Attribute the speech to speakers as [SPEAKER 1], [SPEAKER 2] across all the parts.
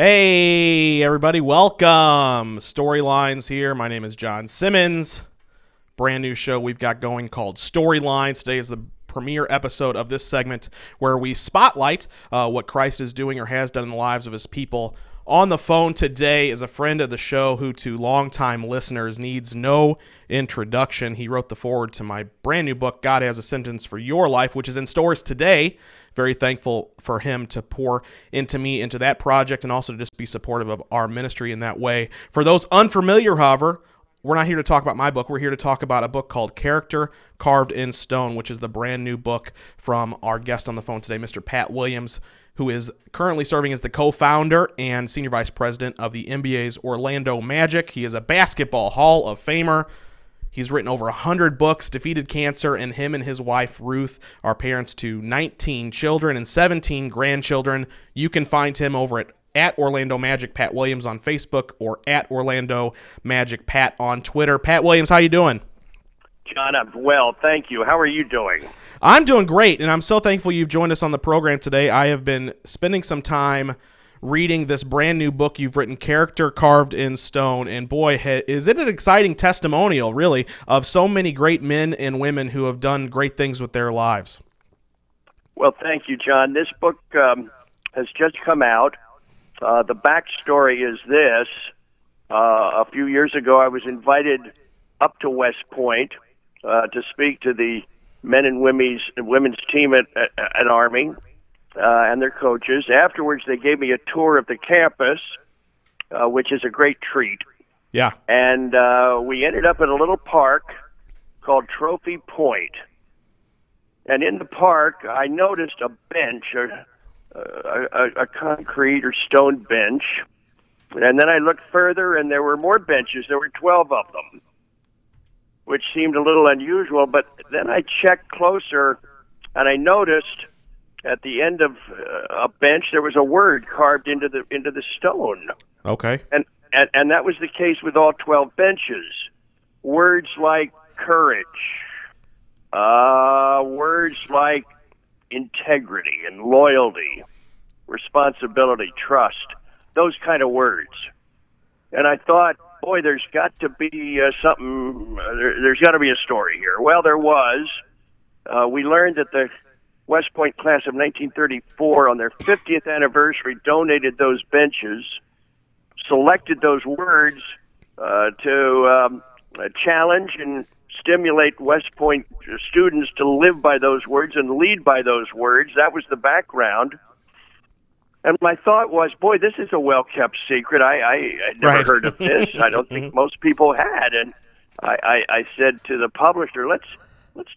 [SPEAKER 1] Hey, everybody, welcome. Storylines here. My name is John Simmons. Brand new show we've got going called Storylines. Today is the premiere episode of this segment where we spotlight what Christ is doing or has done in the lives of his people. On the phone today is a friend of the show who, to longtime listeners, needs no introduction. He wrote the foreword to my brand new book, God Has a Sentence for Your Life, which is in stores today. Very thankful for him to pour into me, into that project, and also to just be supportive of our ministry in that way. For those unfamiliar, however, we're not here to talk about my book. We're here to talk about a book called Character Carved in Stone, which is the brand new book from our guest on the phone today, Mr. Pat Williams, who is currently serving as the co-founder and senior vice president of the NBA's Orlando Magic. He is a basketball Hall of Famer. He's written over 100 books, defeated cancer, and him and his wife, Ruth, are parents to 19 children and 17 grandchildren. You can find him over at Orlando Magic Pat Williams on Facebook or at Orlando Magic Pat on Twitter. Pat Williams, how you doing?
[SPEAKER 2] John, I'm well, thank you. How are you doing?
[SPEAKER 1] I'm doing great, and I'm so thankful you've joined us on the program today. I have been spending some time reading this brand new book you've written, Character Carved in Stone, and boy, is it an exciting testimonial, really, of so many great men and women who have done great things with their lives.
[SPEAKER 2] Well, thank you, John. This book has just come out. The backstory is this. A few years ago, I was invited up to West Point to speak to the men and women's team at Army and their coaches. Afterwards, they gave me a tour of the campus, which is a great treat.
[SPEAKER 1] Yeah.
[SPEAKER 2] And we ended up at a little park called Trophy Point. And in the park, I noticed a bench, a concrete or stone bench. And then I looked further, and there were more benches. There were 12 of them, which seemed a little unusual. But then I checked closer, and I noticed at the end of a bench there was a word carved into the stone.
[SPEAKER 1] Okay.
[SPEAKER 2] And that was the case with all 12 benches. Words like courage, words like integrity and loyalty, responsibility, trust, those kind of words. And I thought, boy, there's got to be something, there's got to be a story here. Well, there was. We learned that the West Point class of 1934, on their 50th anniversary, donated those benches, selected those words to challenge and stimulate West Point students to live by those words and lead by those words. That was the background. And my thought was, boy, this is a well-kept secret. I never heard of this. I don't think most people had. And I said to the publisher, let's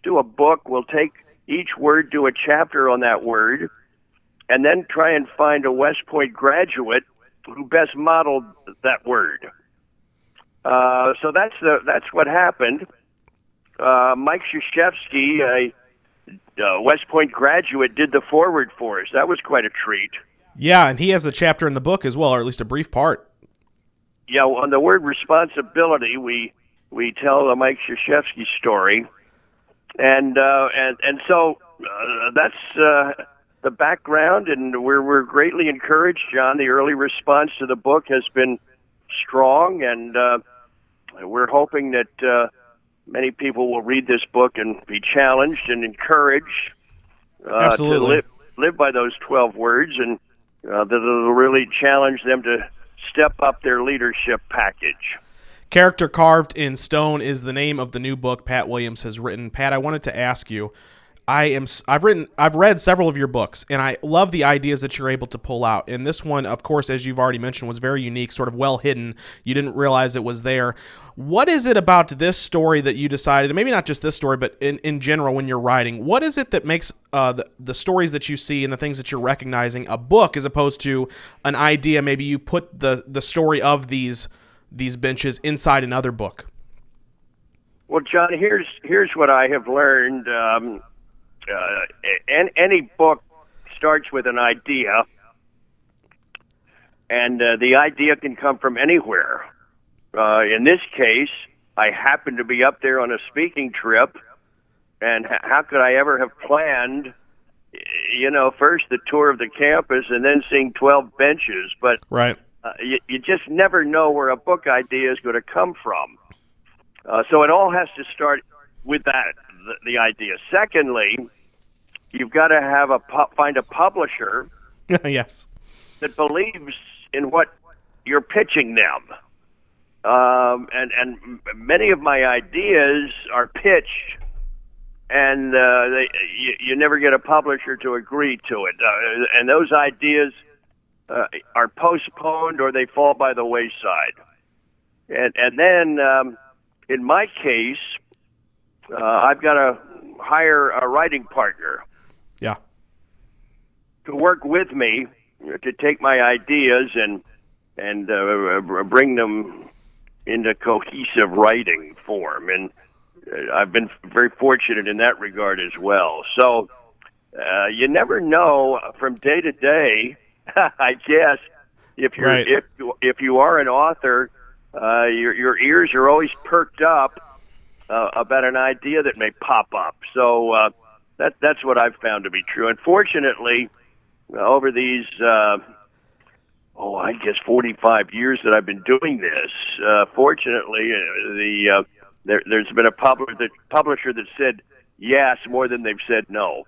[SPEAKER 2] do a book. We'll take each word, do a chapter on that word, and then try and find a West Point graduate who best modeled that word. So that's what happened. Mike Krzyzewski, a West Point graduate, did the foreword for us. That was quite a treat.
[SPEAKER 1] Yeah, and he has a chapter in the book as well, or at least a brief part.
[SPEAKER 2] Yeah, on the word responsibility, we tell the Mike Krzyzewski story, and so that's the background, and we're greatly encouraged, John. The early response to the book has been strong, and we're hoping that many people will read this book and be challenged and encouraged
[SPEAKER 1] Absolutely.
[SPEAKER 2] to live by those 12 words, and that it'll really challenge them to step up their leadership package.
[SPEAKER 1] Character Carved in Stone is the name of the new book Pat Williams has written. Pat, I wanted to ask you, I've read several of your books, and I love the ideas that you're able to pull out. And this one, of course, as you've already mentioned, was very unique, sort of well hidden. You didn't realize it was there. What is it about this story that you decided, and maybe not just this story, but in general when you're writing, what is it that makes the stories that you see and the things that you're recognizing a book as opposed to an idea? Maybe you put the story of these benches inside another book.
[SPEAKER 2] Well, John, here's what I have learned. Any book starts with an idea, and the idea can come from anywhere. In this case, I happened to be up there on a speaking trip, and how could I ever have planned first the tour of the campus and then seeing 12 benches, but
[SPEAKER 1] Right.
[SPEAKER 2] you just never know where a book idea is going to come from. So it all has to start with that, the idea. Secondly, you've got to find a publisher
[SPEAKER 1] Yes.
[SPEAKER 2] that believes in what you're pitching them. And many of my ideas are pitched, and you never get a publisher to agree to it. And those ideas are postponed or they fall by the wayside. And then, in my case, I've got to hire a writing partner
[SPEAKER 1] Yeah.
[SPEAKER 2] to work with me to take my ideas and bring them into cohesive writing form. And I've been very fortunate in that regard as well. So you never know from day to day. I guess if you're
[SPEAKER 1] Right.
[SPEAKER 2] if you are an author, your ears are always perked up about an idea that may pop up. So that's what I've found to be true. Unfortunately, over these I guess 45 years that I've been doing this, fortunately, there's been a publisher that said yes more than they've said no.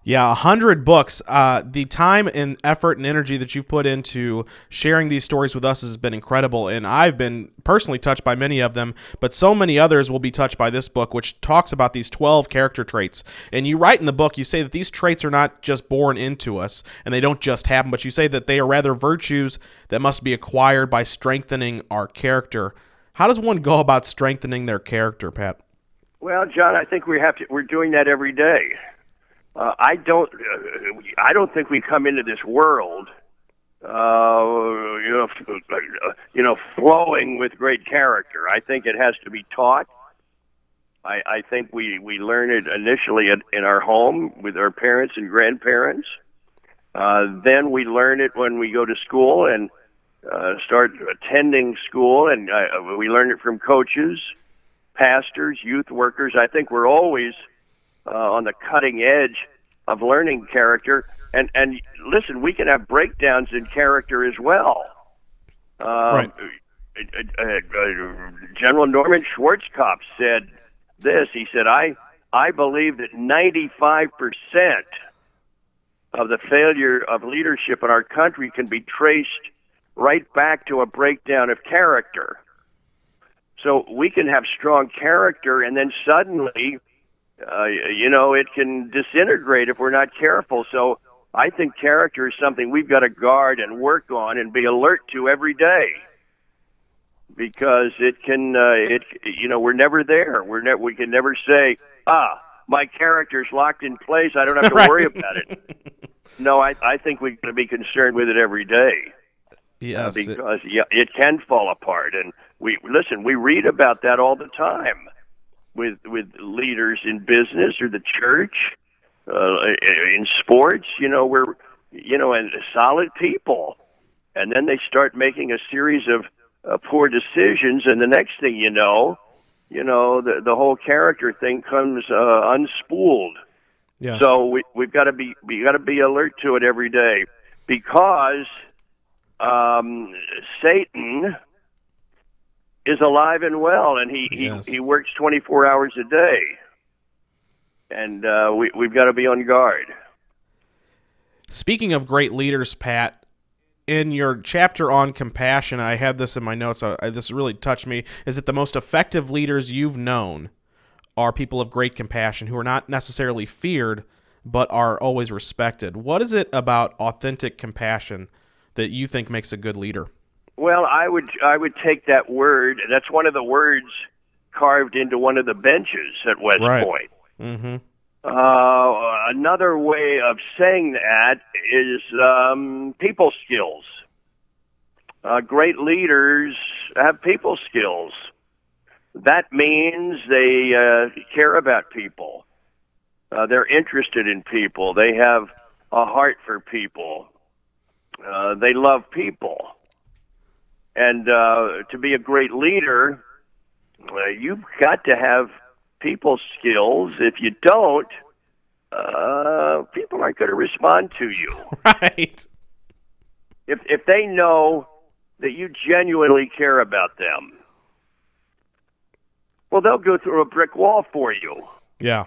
[SPEAKER 1] Yeah, 100 books. The time and effort and energy that you've put into sharing these stories with us has been incredible, and I've been personally touched by many of them, but so many others will be touched by this book, which talks about these 12 character traits. And you write in the book, you say that these traits are not just born into us, and they don't just happen, but you say that they are rather virtues that must be acquired by strengthening our character. How does one go about strengthening their character, Pat?
[SPEAKER 2] Well, John, I think we're doing that every day. I don't think we come into this world, flowing with great character. I think it has to be taught. I think we learn it initially in our home with our parents and grandparents. Then we learn it when we go to school and start attending school, and we learn it from coaches, pastors, youth workers. I think we're always on the cutting edge of learning character. And listen, we can have breakdowns in character as well.
[SPEAKER 1] Right.
[SPEAKER 2] General Norman Schwarzkopf said this. He said, I believe that 95% of the failure of leadership in our country can be traced right back to a breakdown of character. So we can have strong character, and then suddenly it can disintegrate if we're not careful. So I think character is something we've got to guard and work on and be alert to every day, because it can, we're never there. We can never say, my character's locked in place, I don't have to
[SPEAKER 1] Right.
[SPEAKER 2] worry about it. No, I think we've got to be concerned with it every day.
[SPEAKER 1] Yes.
[SPEAKER 2] Because it can fall apart. And we read about that all the time with leaders in business or the church, in sports, and solid people. And then they start making a series of poor decisions, and the next thing the whole character thing comes unspooled.
[SPEAKER 1] Yes.
[SPEAKER 2] So we got to be alert to it every day, because Satan is alive and well, and he works 24 hours a day, and we've got to be on guard.
[SPEAKER 1] Speaking of great leaders, Pat, in your chapter on compassion, I had this in my notes. This really touched me. Is that the most effective leaders you've known are people of great compassion who are not necessarily feared, but are always respected? What is it about authentic compassion that you think makes a good leader?
[SPEAKER 2] Well, I would take that word. That's one of the words carved into one of the benches at West Point.
[SPEAKER 1] Mm-hmm.
[SPEAKER 2] Another way of saying that is people skills. Great leaders have people skills. That means they care about people. They're interested in people. They have a heart for people. They love people. And to be a great leader, you've got to have people skills. If you don't, people aren't going to respond to you.
[SPEAKER 1] Right.
[SPEAKER 2] If they know that you genuinely care about them, well, they'll go through a brick wall for you.
[SPEAKER 1] Yeah.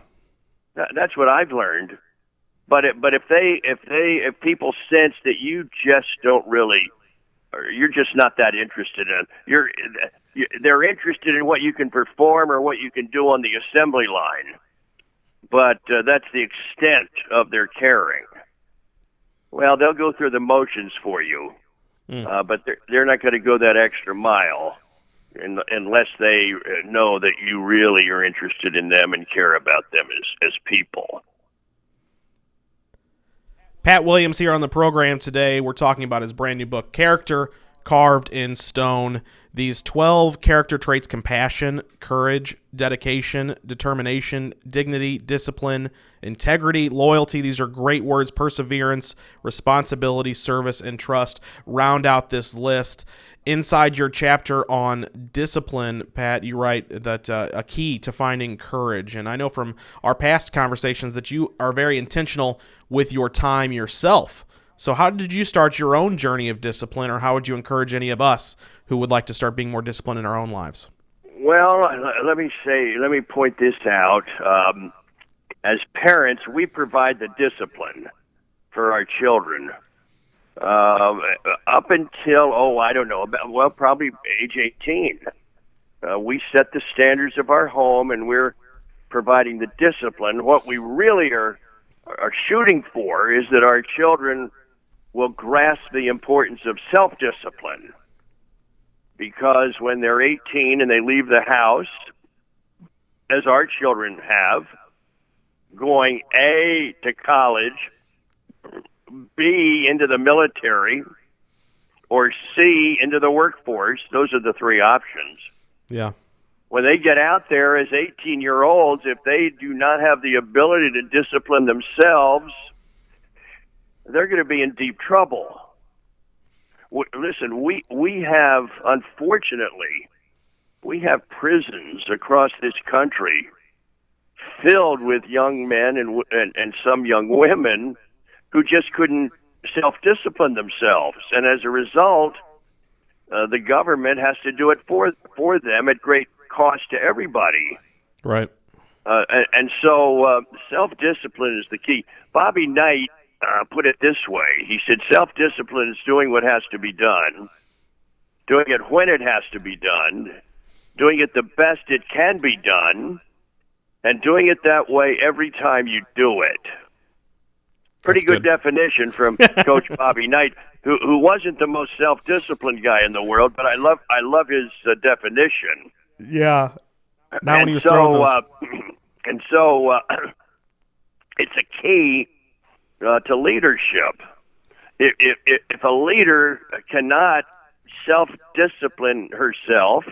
[SPEAKER 2] That's what I've learned. But if people sense that you just don't really, or you're just not that interested in, they're interested in what you can perform or what you can do on the assembly line. But that's the extent of their caring. Well, they'll go through the motions for you, but they're not going to go that extra mile unless they know that you really are interested in them and care about them as people.
[SPEAKER 1] Pat Williams here on the program today. We're talking about his brand new book, Character Carved in Stone. These 12 character traits: compassion, courage, dedication, determination, dignity, discipline, integrity, loyalty. These are great words. Perseverance, responsibility, service, and trust round out this list. Inside your chapter on discipline, Pat, you write that a key to finding courage. And I know from our past conversations that you are very intentional with your time yourself. So how did you start your own journey of discipline, or how would you encourage any of us who would like to start being more disciplined in our own lives?
[SPEAKER 2] Well, let me point this out. As parents, we provide the discipline for our children. Up until, I don't know, probably age 18. We set the standards of our home, and we're providing the discipline. What we really are shooting for is that our children will grasp the importance of self-discipline, because when they're 18 and they leave the house, as our children have, going A, to college, B, into the military, or C, into the workforce, those are the three options.
[SPEAKER 1] Yeah.
[SPEAKER 2] When they get out there as 18-year-olds, if they do not have the ability to discipline themselves, they're going to be in deep trouble. Listen, we have, unfortunately, we have prisons across this country filled with young men and some young women who just couldn't self-discipline themselves. And as a result, the government has to do it for them at great cost to everybody.
[SPEAKER 1] Right.
[SPEAKER 2] And so self-discipline is the key. Bobby Knight put it this way. He said, self-discipline is doing what has to be done, doing it when it has to be done, doing it the best it can be done, and doing it that way every time you do it. Pretty good definition from Coach Bobby Knight, who wasn't the most self-disciplined guy in the world, but I love his definition.
[SPEAKER 1] Yeah. Now when he was throwing those.
[SPEAKER 2] And so it's a key to leadership. If a leader cannot self-discipline herself,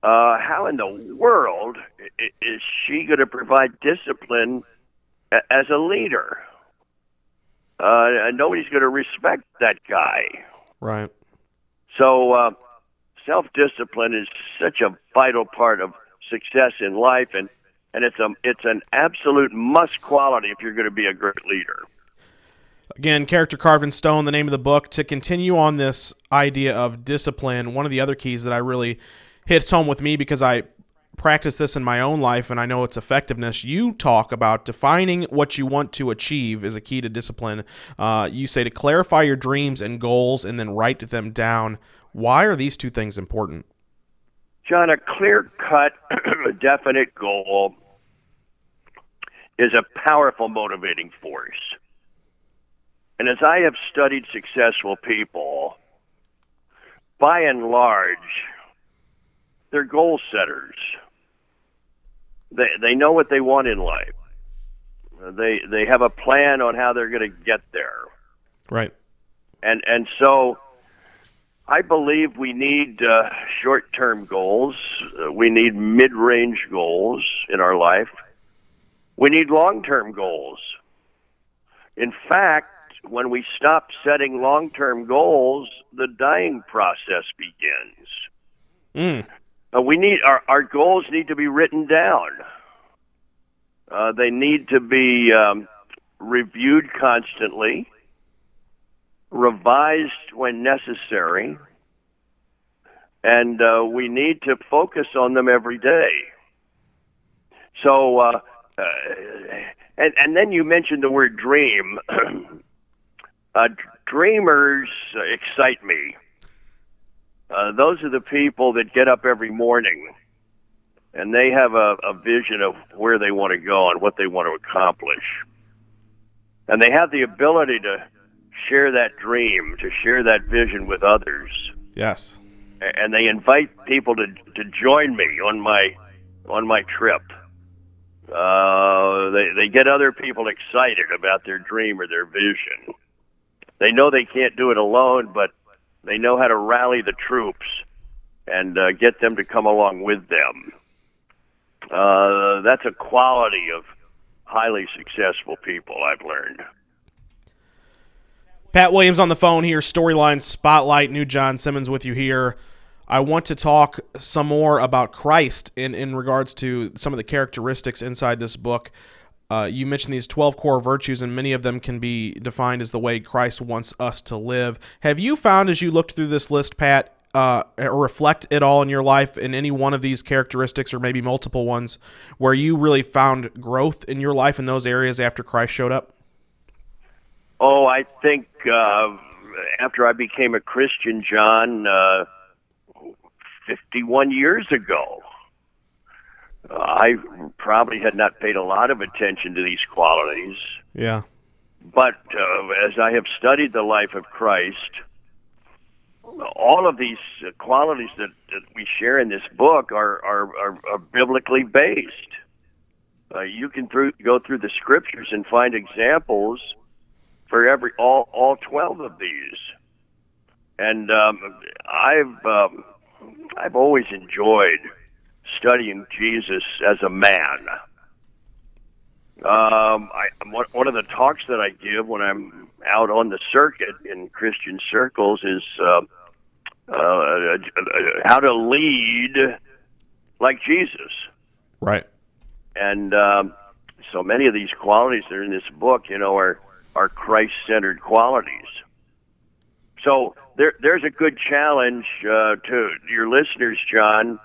[SPEAKER 2] how in the world is she going to provide discipline as a leader? Nobody's going to respect that guy.
[SPEAKER 1] Right.
[SPEAKER 2] So self-discipline is such a vital part of success in life, and it's an absolute must quality if you're going to be a great leader.
[SPEAKER 1] Again, Character Carved in Stone, the name of the book. To continue on this idea of discipline, one of the other keys that I really hits home with me, because I practice this in my own life and I know its effectiveness, you talk about defining what you want to achieve is a key to discipline. You say to clarify your dreams and goals and then write them down. Why are these two things important?
[SPEAKER 2] John, a clear-cut, definite goal is a powerful motivating force. And as I have studied successful people, by and large, they're goal setters. They know what they want in life. They have a plan on how they're going to get there.
[SPEAKER 1] Right.
[SPEAKER 2] And so I believe we need short-term goals. We need mid-range goals in our life. We need long-term goals. In fact, when we stop setting long-term goals, the dying process begins. We need our goals need to be written down. They need to be reviewed constantly, revised when necessary, and we need to focus on them every day. So, and then you mentioned the word dream. Dreamers excite me. Those are the people that get up every morning and they have a vision of where they want to go and what they want to accomplish. And they have the ability to share that dream, to share that vision with others.
[SPEAKER 1] Yes.
[SPEAKER 2] And they invite people to join me on my trip. They get other people excited about their dream or their vision. They know they can't do it alone, but they know how to rally the troops and get them to come along with them. That's a quality of highly successful people, I've learned.
[SPEAKER 1] Pat Williams on the phone here, Storyline Spotlight, new John Simmons with you here. I want to talk some more about Christ in regards to some of the characteristics inside this book. You mentioned these 12 core virtues, and many of them can be defined as the way Christ wants us to live. Have you found, as you looked through this list, Pat, reflect it all in your life in any one of these characteristics, or maybe multiple ones, where you really found growth in your life in those areas after Christ showed up?
[SPEAKER 2] Oh, I think after I became a Christian, John, 51 years ago, I probably had not paid a lot of attention to these qualities.
[SPEAKER 1] Yeah.
[SPEAKER 2] But as I have studied the life of Christ, all of these qualities that we share in this book are biblically based. You can go through the scriptures and find examples for all 12 of these. And I've always enjoyed studying Jesus as a man. One of the talks that I give when I'm out on the circuit in Christian circles is how to lead like Jesus.
[SPEAKER 1] Right.
[SPEAKER 2] And so many of these qualities that are in this book, are Christ-centered qualities. So there's a good challenge to your listeners, John,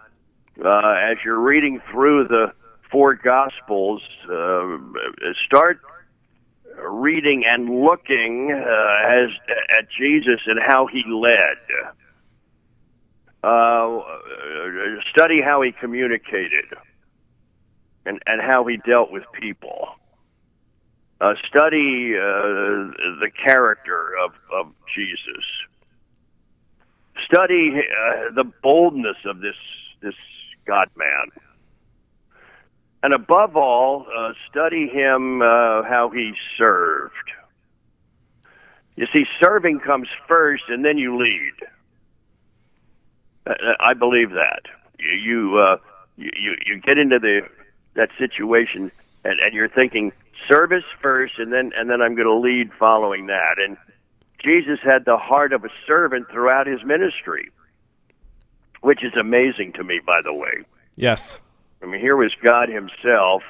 [SPEAKER 2] as you're reading through the four Gospels. Start reading and looking at Jesus and how he led. Study how he communicated and how he dealt with people. Study the character of Jesus. Study the boldness of this God-man. And above all, study him how he served. You see, serving comes first, and then you lead. I believe that. You get into that situation, and you're thinking service first, and then I'm going to lead following that. And Jesus had the heart of a servant throughout his ministry, which is amazing to me, by the way.
[SPEAKER 1] Yes.
[SPEAKER 2] I mean, here was God himself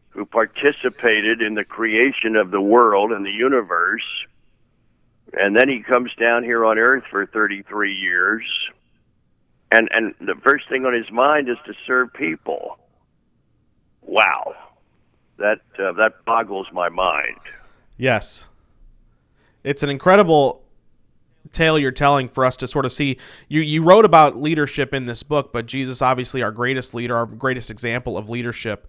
[SPEAKER 2] who participated in the creation of the world and the universe, and then he comes down here on earth for 33 years, and the first thing on his mind is to serve people. Wow. That boggles my mind.
[SPEAKER 1] Yes. It's an incredible tale you're telling for us to sort of see. You wrote about leadership in this book, but Jesus, obviously our greatest leader, our greatest example of leadership,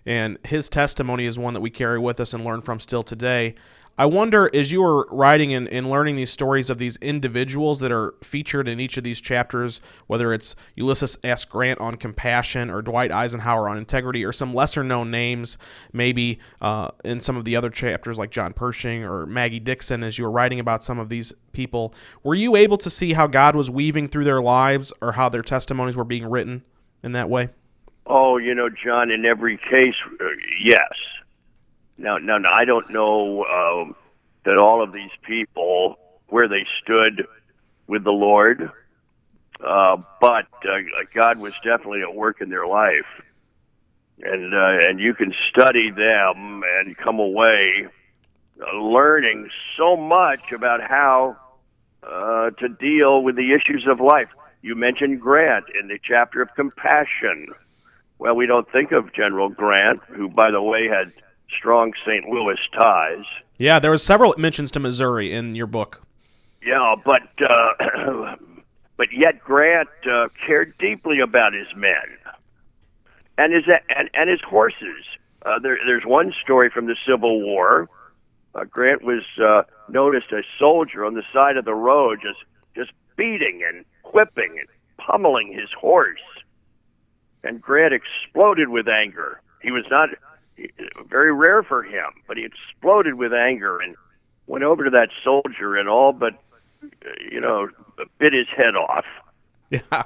[SPEAKER 1] and his testimony is one that we carry with us and learn from still today. I wonder, as you were writing and learning these stories of these individuals that are featured in each of these chapters, whether it's Ulysses S. Grant on compassion or Dwight Eisenhower on integrity or some lesser-known names, maybe in some of the other chapters like John Pershing or Maggie Dixon, as you were writing about some of these people, were you able to see how God was weaving through their lives or how their testimonies were being written in that way?
[SPEAKER 2] Oh, John, in every case, yes. Now, I don't know that all of these people, where they stood with the Lord, but God was definitely at work in their life. and you can study them and come away learning so much about how to deal with the issues of life. You mentioned Grant in the chapter of compassion. Well, we don't think of General Grant, who, by the way, had strong St. Louis ties.
[SPEAKER 1] Yeah, there was several mentions to Missouri in your book.
[SPEAKER 2] Yeah, but yet Grant cared deeply about his men and his horses. There's one story from the Civil War. Grant was noticed a soldier on the side of the road just beating and whipping and pummeling his horse. And Grant exploded with anger. He was not very rare for him, but he exploded with anger and went over to that soldier and all but, bit his head off.
[SPEAKER 1] Yeah.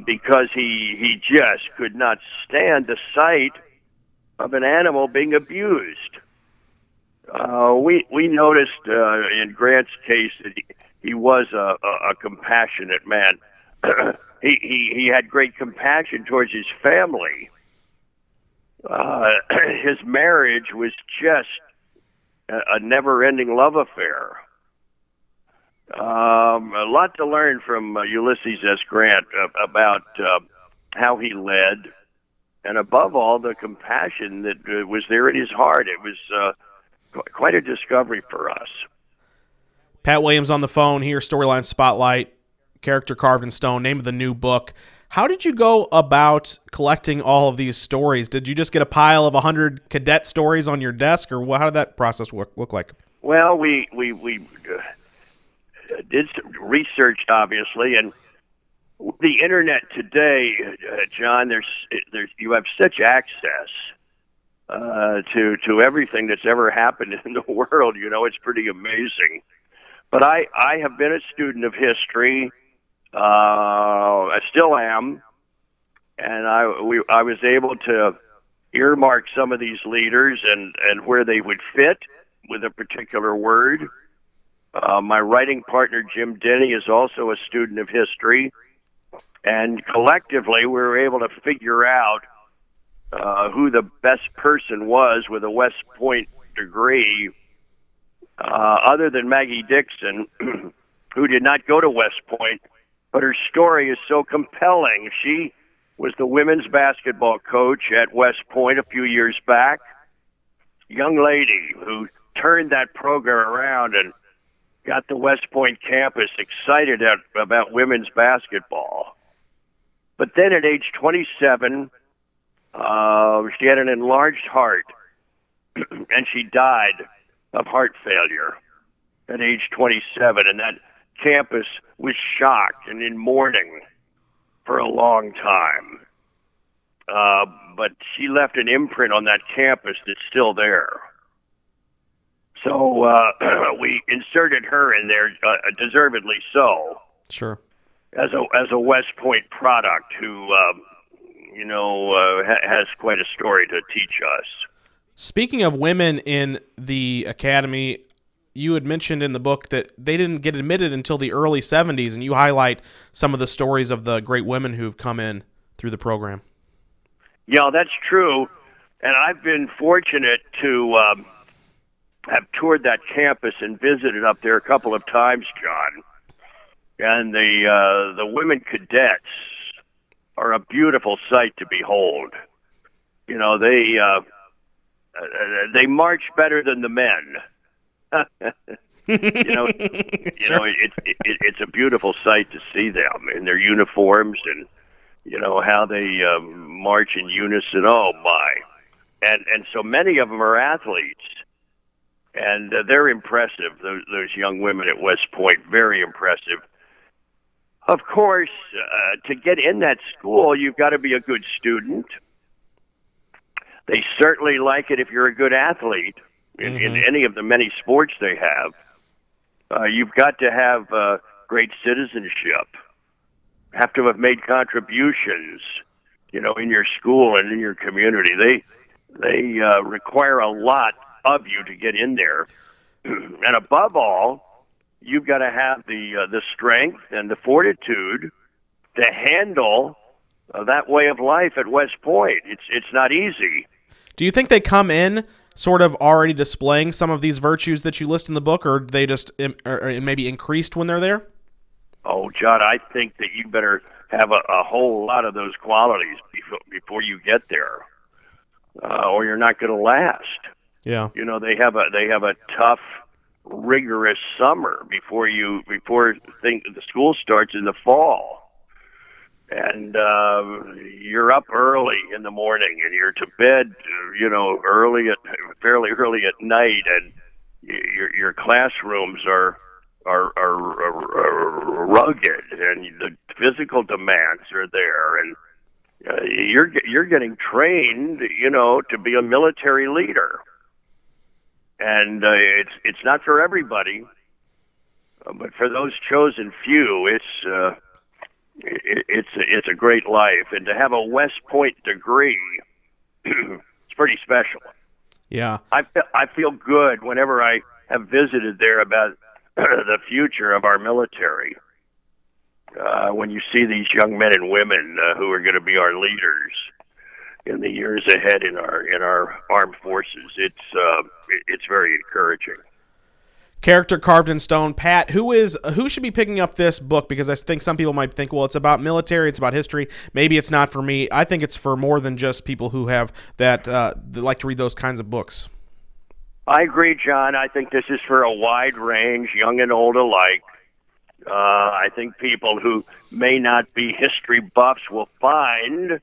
[SPEAKER 2] Because he just could not stand the sight of an animal being abused. We noticed in Grant's case that he was a compassionate man. He had great compassion towards his family. His marriage was just a never-ending love affair. A lot to learn from Ulysses S. Grant about how he led, and above all, the compassion that was there in his heart. It was quite a discovery for us.
[SPEAKER 1] Pat Williams on the phone here, Storyline Spotlight, character carved in stone, name of the new book. How did you go about collecting all of these stories? Did you just get a pile of 100 cadet stories on your desk, or how did that process look like?
[SPEAKER 2] Well, we did some research, obviously, and the internet today, John, there's you have such access to everything that's ever happened in the world. It's pretty amazing. But I have been a student of history. I still am, and I was able to earmark some of these leaders and where they would fit with a particular word. My writing partner, Jim Denny, is also a student of history, and collectively we were able to figure out who the best person was with a West Point degree, other than Maggie Dixon, who did not go to West Point, but her story is so compelling. She was the women's basketball coach at West Point a few years back, young lady who turned that program around and got the West Point campus excited about women's basketball. But then at age 27, she had an enlarged heart, and she died of heart failure at age 27, and that campus was shocked and in mourning for a long time. But she left an imprint on that campus that's still there. So we inserted her in there, deservedly so.
[SPEAKER 1] Sure.
[SPEAKER 2] As a West Point product who, has quite a story to teach us.
[SPEAKER 1] Speaking of women in the academy, you had mentioned in the book that they didn't get admitted until the early 70s, and you highlight some of the stories of the great women who've come in through the program.
[SPEAKER 2] Yeah, that's true. And I've been fortunate to have toured that campus and visited up there a couple of times, John. And the women cadets are a beautiful sight to behold. They march better than the men. It's a beautiful sight to see them in their uniforms and how they march in unison. Oh my! And so many of them are athletes, and they're impressive. Those young women at West Point, very impressive. Of course, to get in that school, you've got to be a good student. They certainly like it if you're a good athlete in any of the many sports they have. You've got to have great citizenship. Have to have made contributions, in your school and in your community. They require a lot of you to get in there, and above all, you've got to have the strength and the fortitude to handle that way of life at West Point. It's not easy.
[SPEAKER 1] Do you think they come in sort of already displaying some of these virtues that you list in the book, or they just or maybe increased when they're there?
[SPEAKER 2] Oh, John, I think that you better have a whole lot of those qualities before you get there, or you're not going to last.
[SPEAKER 1] Yeah.
[SPEAKER 2] You know, they have a tough, rigorous summer before the school starts in the fall. And you're up early in the morning, and you're to bed, fairly early at night, and your classrooms are rugged, and the physical demands are there, and you're getting trained, to be a military leader, and it's not for everybody, but for those chosen few, it's a great life, and to have a West Point degree, it's pretty special.
[SPEAKER 1] Yeah,
[SPEAKER 2] I feel good whenever I have visited there about the future of our military. When you see these young men and women who are going to be our leaders in the years ahead in our armed forces, it's very encouraging.
[SPEAKER 1] Character Carved in Stone. Pat, who should be picking up this book? Because I think some people might think, well, it's about military, it's about history. Maybe it's not for me. I think it's for more than just people who have that like to read those kinds of books.
[SPEAKER 2] I agree, John. I think this is for a wide range, young and old alike. I think people who may not be history buffs will find,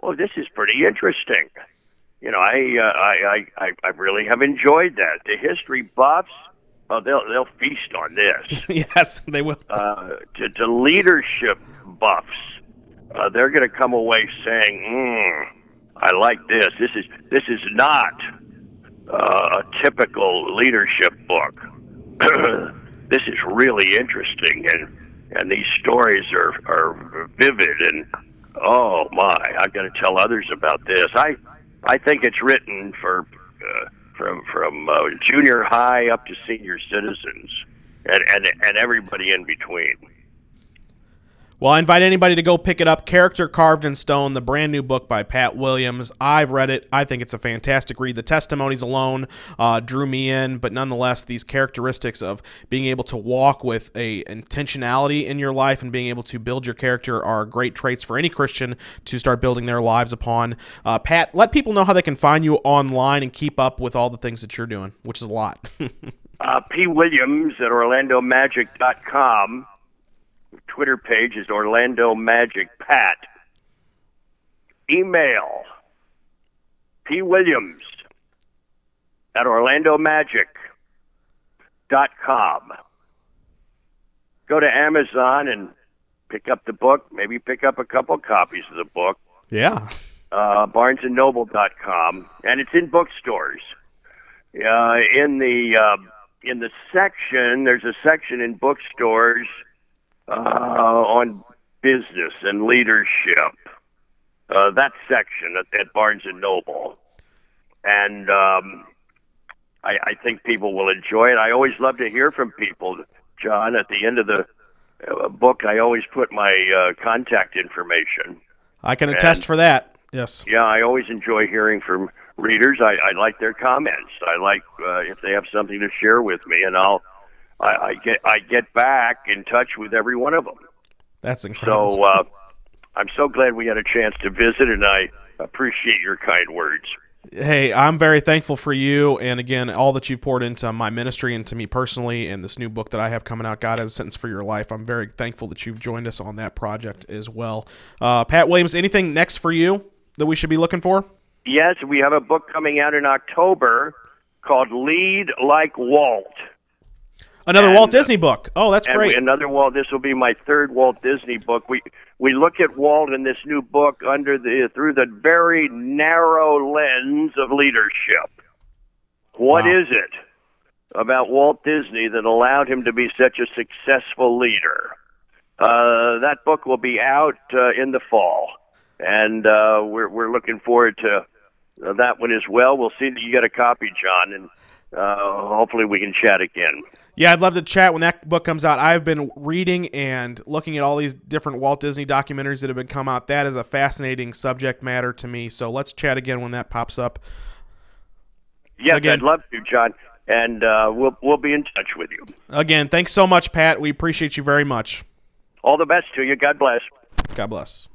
[SPEAKER 2] oh, this is pretty interesting. I really have enjoyed that. The history buffs, they'll feast on this.
[SPEAKER 1] Yes, they will.
[SPEAKER 2] To leadership buffs, they're going to come away saying, I like this. This is not a typical leadership book. This is really interesting, and these stories are vivid, and oh my, I've got to tell others about this. I think it's written for from junior high up to senior citizens, and everybody in between.
[SPEAKER 1] Well, I invite anybody to go pick it up. Character Carved in Stone, the brand new book by Pat Williams. I've read it. I think it's a fantastic read. The testimonies alone drew me in, but nonetheless, these characteristics of being able to walk with a intentionality in your life and being able to build your character are great traits for any Christian to start building their lives upon. Pat, let people know how they can find you online and keep up with all the things that you're doing, which is a lot.
[SPEAKER 2] P. Williams at OrlandoMagic.com. Twitter page is Orlando Magic Pat. Email pwilliams at OrlandoMagic.com. Go to Amazon and pick up the book. Maybe pick up a couple copies of the book.
[SPEAKER 1] Yeah.
[SPEAKER 2] BarnesandNoble.com, and it's in bookstores. In the section, there's a section in bookstores on business and leadership. That section at Barnes and Noble, and I think people will enjoy it. I always love to hear from people, John. At the end of the book, I always put my contact information.
[SPEAKER 1] I can attest for that. Yes.
[SPEAKER 2] Yeah, I always enjoy hearing from readers. I like their comments. I like if they have something to share with me, and I get back in touch with every one of them.
[SPEAKER 1] That's incredible.
[SPEAKER 2] So I'm so glad we had a chance to visit, and I appreciate your kind words.
[SPEAKER 1] Hey, I'm very thankful for you, and again, all that you've poured into my ministry and to me personally, and this new book that I have coming out, God Has a Sentence for Your Life. I'm very thankful that you've joined us on that project as well. Pat Williams, anything next for you that we should be looking for?
[SPEAKER 2] Yes, we have a book coming out in October called Lead Like Walt.
[SPEAKER 1] Another Walt Disney book. Oh, that's great.
[SPEAKER 2] Another Walt. This will be my third Walt Disney book. We look at Walt in this new book through the very narrow lens of leadership. What is it about Walt Disney that allowed him to be such a successful leader? That book will be out in the fall, and we're looking forward to that one as well. We'll see that you get a copy, John, and hopefully we can chat again.
[SPEAKER 1] Yeah, I'd love to chat when that book comes out. I've been reading and looking at all these different Walt Disney documentaries that have been come out. That is a fascinating subject matter to me. So let's chat again when that pops up.
[SPEAKER 2] Yes, again, I'd love to, John. And we'll be in touch with you.
[SPEAKER 1] Again, thanks so much, Pat. We appreciate you very much.
[SPEAKER 2] All the best to you. God bless.
[SPEAKER 1] God bless.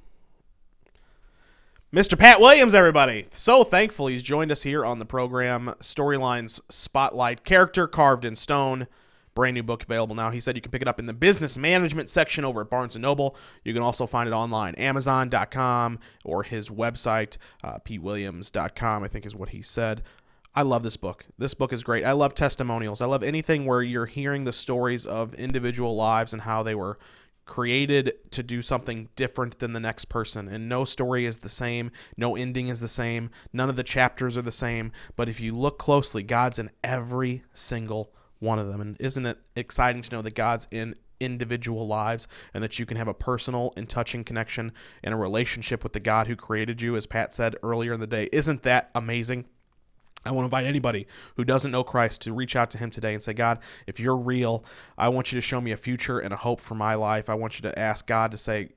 [SPEAKER 1] Mr. Pat Williams, everybody. So thankful he's joined us here on the program. Storylines Spotlight, Character Carved in Stone. Brand new book available now. He said you can pick it up in the business management section over at Barnes & Noble. You can also find it online, Amazon.com, or his website, pwilliams.com, I think is what he said. I love this book. This book is great. I love testimonials. I love anything where you're hearing the stories of individual lives and how they were created to do something different than the next person. And no story is the same. No ending is the same. None of the chapters are the same. But if you look closely, God's in every single one of them. And isn't it exciting to know that God's in individual lives and that you can have a personal and touching connection and a relationship with the God who created you, as Pat said earlier in the day? Isn't that amazing? I want to invite anybody who doesn't know Christ to reach out to him today and say, God, if you're real, I want you to show me a future and a hope for my life. I want you to ask God to say,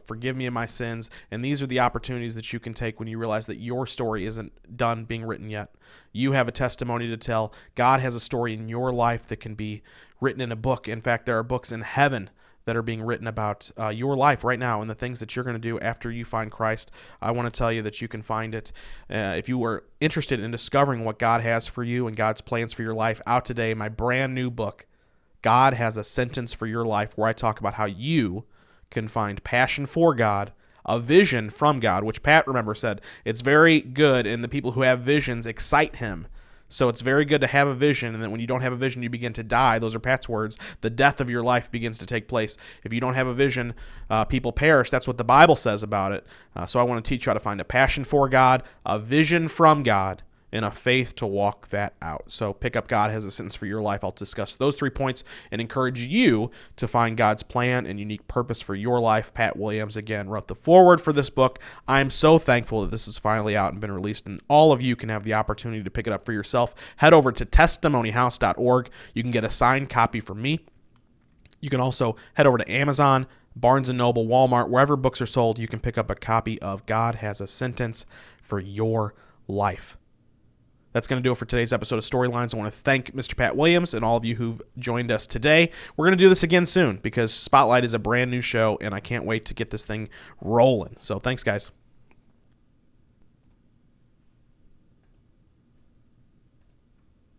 [SPEAKER 1] forgive me of my sins. And these are the opportunities that you can take when you realize that your story isn't done being written yet. You have a testimony to tell. God has a story in your life that can be written in a book. In fact, there are books in heaven that are being written about your life right now and the things that you're going to do after you find Christ. I want to tell you that you can find it. If you were interested in discovering what God has for you and God's plans for your life, out today, my brand new book, God Has a Sentence for Your Life, where I talk about how you can find passion for God, a vision from God, which Pat, remember, said it's very good, and the people who have visions excite him. So it's very good to have a vision, and then when you don't have a vision, you begin to die. Those are Pat's words. The death of your life begins to take place. If you don't have a vision, people perish. That's what the Bible says about it. So I want to teach you how to find a passion for God, a vision from God, and a faith to walk that out. So pick up God Has a Sentence for Your Life. I'll discuss those 3 points and encourage you to find God's plan and unique purpose for your life. Pat Williams, again, wrote the foreword for this book. I'm so thankful that this is finally out and been released, and all of you can have the opportunity to pick it up for yourself. Head over to testimonyhouse.org. You can get a signed copy from me. You can also head over to Amazon, Barnes & Noble, Walmart, wherever books are sold. You can pick up a copy of God Has a Sentence for Your Life. That's going to do it for today's episode of Storylines. I want to thank Mr. Pat Williams and all of you who've joined us today. We're going to do this again soon because Spotlight is a brand new show, and I can't wait to get this thing rolling. So thanks, guys.